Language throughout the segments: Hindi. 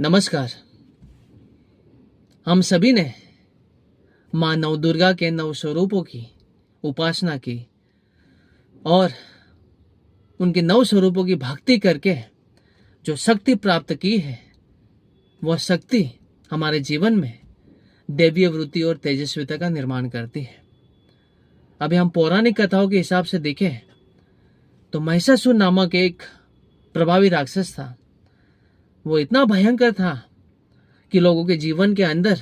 नमस्कार। हम सभी ने माँ नवदुर्गा के 9 स्वरूपों की उपासना की और उनके 9 स्वरूपों की भक्ति करके जो शक्ति प्राप्त की है, वह शक्ति हमारे जीवन में दैवीय वृत्ति और तेजस्विता का निर्माण करती है। अभी हम पौराणिक कथाओं के हिसाब से देखें तो महिषासुर नामक एक प्रभावी राक्षस था। वो इतना भयंकर था कि लोगों के जीवन के अंदर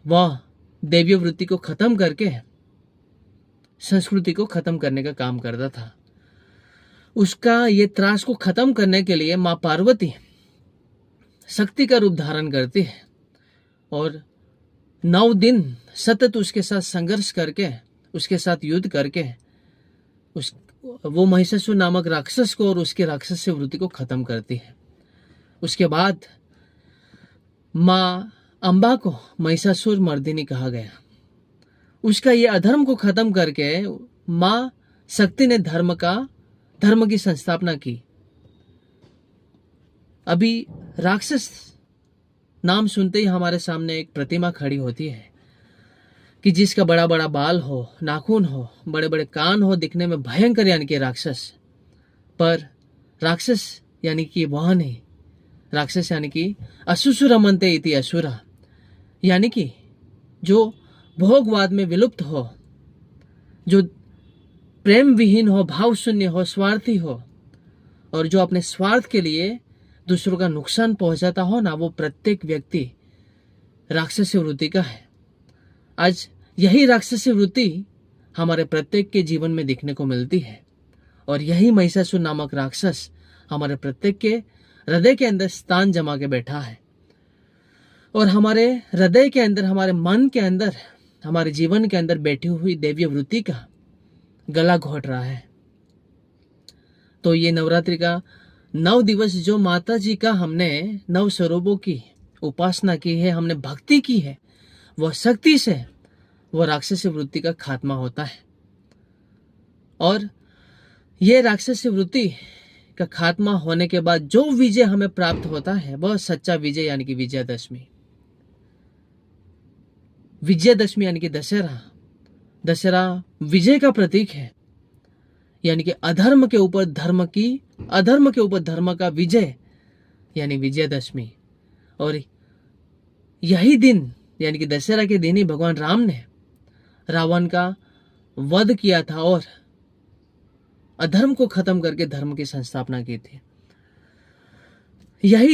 वह दैवीय वृत्ति को खत्म करके संस्कृति को खत्म करने का काम करता था। उसका ये त्रास को खत्म करने के लिए माँ पार्वती शक्ति का रूप धारण करती है और 9 दिन सतत उसके साथ संघर्ष करके, उसके साथ युद्ध करके वो महिषासुर नामक राक्षस को और उसके राक्षस वृत्ति को खत्म करती है। उसके बाद माँ अंबा को महिषासुर मर्दिनी कहा गया। उसका ये अधर्म को खत्म करके माँ शक्ति ने धर्म की संस्थापना की। अभी राक्षस नाम सुनते ही हमारे सामने एक प्रतिमा खड़ी होती है कि जिसका बड़ा बड़ा बाल हो, नाखून हो, बड़े बड़े कान हो, दिखने में भयंकर यानी कि राक्षस। पर राक्षस यानी कि वह नहीं, राक्षस यानी कि असुसुरमन्ते इति असुरा, यानी कि जो भोगवाद में विलुप्त हो, जो प्रेम विहीन हो, भाव शून्य हो, स्वार्थी हो और जो अपने स्वार्थ के लिए दूसरों का नुकसान पहुंचाता हो ना, वो प्रत्येक व्यक्ति राक्षसी वृत्ति का है। आज यही राक्षसी वृत्ति हमारे प्रत्येक के जीवन में दिखने को मिलती है और यही महिषासुर नामक राक्षस हमारे प्रत्येक के हृदय के अंदर स्थान जमा के बैठा है और हमारे हृदय के अंदर, हमारे मन के अंदर, हमारे जीवन के अंदर बैठी हुई दैवीय वृत्ति का गला घोट रहा है। तो ये नवरात्रि का 9 दिवस जो माता जी का हमने 9 स्वरूपों की उपासना की है, हमने भक्ति की है, वह शक्ति से वह राक्षसी वृत्ति का खात्मा होता है। और ये राक्षसी वृत्ति का खात्मा होने के बाद जो विजय हमें प्राप्त होता है, वह सच्चा विजय यानी कि विजयादशमी। विजयादशमी यानी कि दशहरा विजय का प्रतीक है, यानी कि अधर्म के ऊपर धर्म का विजय यानी विजयादशमी। और यही दिन यानी कि दशहरा के दिन ही भगवान राम ने रावण का वध किया था और अधर्म को खत्म करके धर्म की संस्थापना की थी। यही